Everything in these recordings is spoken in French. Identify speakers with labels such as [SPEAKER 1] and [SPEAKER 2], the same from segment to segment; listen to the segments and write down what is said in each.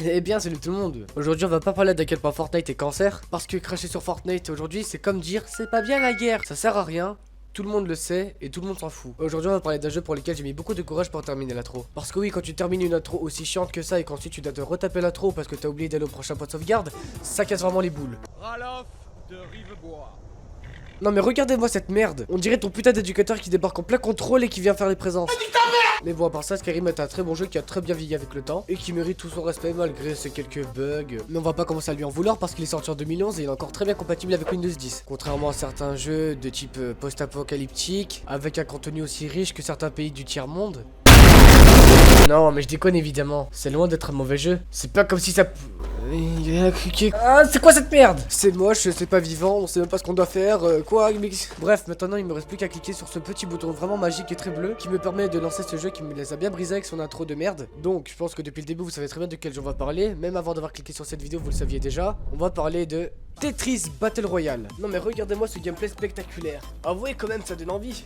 [SPEAKER 1] Eh bien salut tout le monde. Aujourd'hui on va pas parler d'à quel point Fortnite est cancer. Parce que cracher sur Fortnite aujourd'hui c'est comme dire c'est pas bien la guerre. Ça sert à rien, tout le monde le sait et tout le monde s'en fout. Aujourd'hui on va parler d'un jeu pour lequel j'ai mis beaucoup de courage pour terminer l'intro. Parce que oui, quand tu termines une intro aussi chiante que ça et qu'ensuite tu dois te retaper l'intro parce que t'as oublié d'aller au prochain point de sauvegarde, ça casse vraiment les boules.
[SPEAKER 2] Ralof de Rivebois.
[SPEAKER 1] Non mais regardez-moi cette merde. On dirait ton putain d'éducateur qui débarque en plein contrôle et qui vient faire les présences. Mais bon, à part ça, Skyrim est un très bon jeu qui a très bien vieilli avec le temps et qui mérite tout son respect malgré ses quelques bugs. Mais on va pas commencer à lui en vouloir parce qu'il est sorti en 2011 et il est encore très bien compatible avec Windows 10. Contrairement à certains jeux de type post-apocalyptique, avec un contenu aussi riche que certains pays du tiers-monde. Non, mais je déconne évidemment. C'est loin d'être un mauvais jeu. C'est pas comme si ça... Il a cliqué. Ah, c'est quoi cette merde? C'est moche, c'est pas vivant, on sait même pas ce qu'on doit faire, quoi mais... Bref, maintenant il me reste plus qu'à cliquer sur ce petit bouton vraiment magique et très bleu qui me permet de lancer ce jeu qui me les a bien brisés avec son intro de merde. Donc, je pense que depuis le début vous savez très bien de quel jeu on va parler. Même avant d'avoir cliqué sur cette vidéo, vous le saviez déjà. On va parler de Tetris Battle Royale. Non mais regardez-moi ce gameplay spectaculaire. Avouez quand même, ça donne envie.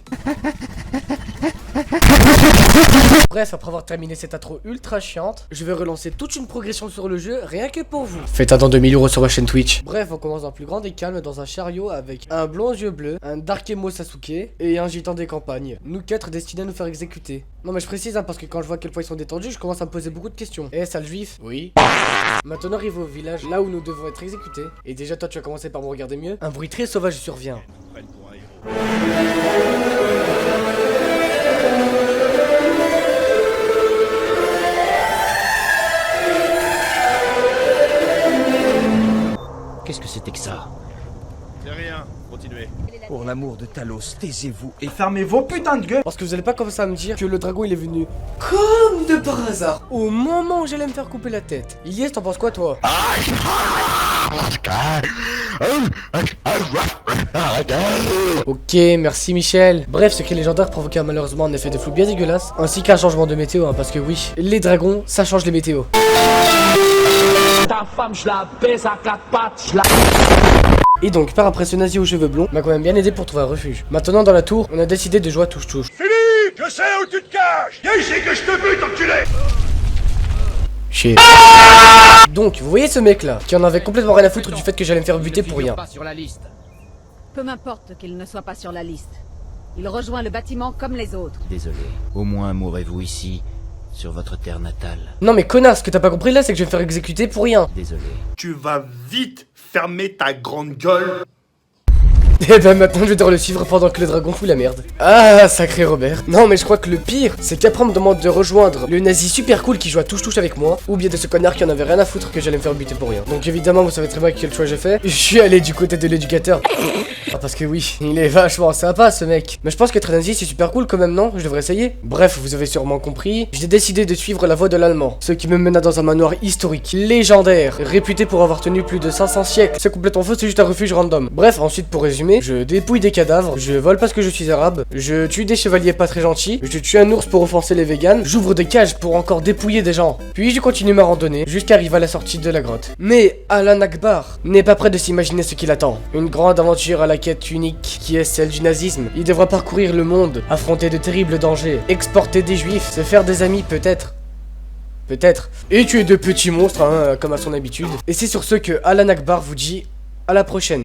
[SPEAKER 1] Bref, après avoir terminé cette intro ultra chiante, je vais relancer toute une progression sur le jeu rien que pour vous. Faites un don de 1000 € sur ma chaîne Twitch. Bref, on commence en plus grand et calme dans un chariot avec un blond aux yeux bleus, un Darkemo Sasuke et un gitan des campagnes. Nous 4 destinés à nous faire exécuter. Non mais je précise parce que quand je vois à quel point ils sont détendus, je commence à me poser beaucoup de questions. Eh, sale juif? Oui. Maintenant on arrive au village là où nous devons être exécutés. Et déjà toi tu vas commencer par me regarder mieux. Un bruit très sauvage survient.
[SPEAKER 3] Qu'est-ce que c'était que ça?
[SPEAKER 2] C'est rien, continuez.
[SPEAKER 3] Pour l'amour de Talos, taisez-vous et
[SPEAKER 4] Fermez vos putains de gueules.
[SPEAKER 1] Parce que vous allez pas commencer à me dire que le dragon il est venu comme de par hasard au moment où j'allais me faire couper la tête. Ilyes, t'en penses quoi toi? Ok, merci Michel. Bref, ce cri légendaire provoqua malheureusement un effet de flou bien dégueulasse, ainsi qu'un changement de météo, parce que oui, les dragons, ça change les météos.
[SPEAKER 4] Ta femme, je la baisse à quatre pattes, je la...
[SPEAKER 1] Et donc, par après ce nazi aux cheveux blonds m'a quand même bien aidé pour trouver un refuge. Maintenant, dans la tour, on a décidé de jouer à touche-touche.
[SPEAKER 2] Philippe, je sais où tu te caches. Viens ici que je te bute, enculé.
[SPEAKER 1] Chier. Donc, vous voyez ce mec là, qui en avait complètement rien à foutre du fait que j'allais me faire buter pour rien.
[SPEAKER 3] pas sur la liste.
[SPEAKER 5] Peu m'importe qu'il ne soit pas sur la liste. Il rejoint le bâtiment comme les autres.
[SPEAKER 3] Désolé. Au moins mourrez-vous ici, sur votre terre natale.
[SPEAKER 1] Non mais connasse, ce que t'as pas compris là, c'est que je vais me faire exécuter pour rien.
[SPEAKER 3] Désolé.
[SPEAKER 2] Tu vas vite fermer ta grande gueule.
[SPEAKER 1] Et ben maintenant je vais devoir le suivre pendant que le dragon fout la merde. Ah, sacré Robert. Non mais je crois que le pire, c'est qu'après on me demande de rejoindre le nazi super cool qui joue à touche-touche avec moi, ou bien de ce connard qui en avait rien à foutre que j'allais me faire buter pour rien. Donc évidemment vous savez très bien quel choix j'ai fait. Je suis allé du côté de l'éducateur. Ah parce que oui, il est vachement sympa ce mec. Mais je pense qu'être un nazi c'est super cool quand même, non? Je devrais essayer. Bref, vous avez sûrement compris, j'ai décidé de suivre la voie de l'allemand, ce qui me mena dans un manoir historique, légendaire, réputé pour avoir tenu plus de 500 siècles. C'est complètement faux, c'est juste un refuge random. Bref, ensuite pour résumer, je dépouille des cadavres, je vole parce que je suis arabe, je tue des chevaliers pas très gentils, je tue un ours pour offenser les véganes, j'ouvre des cages pour encore dépouiller des gens. Puis je continue ma randonnée jusqu'à arriver à la sortie de la grotte. Mais Alan Akbar n'est pas prêt de s'imaginer ce qui l'attend. Une grande aventure à la quête unique qui est celle du nazisme. Il devra parcourir le monde, affronter de terribles dangers, exporter des juifs, se faire des amis peut-être. Peut-être. Et tuer de petits monstres, hein, comme à son habitude. Et c'est sur ce que Alan Akbar vous dit à la prochaine.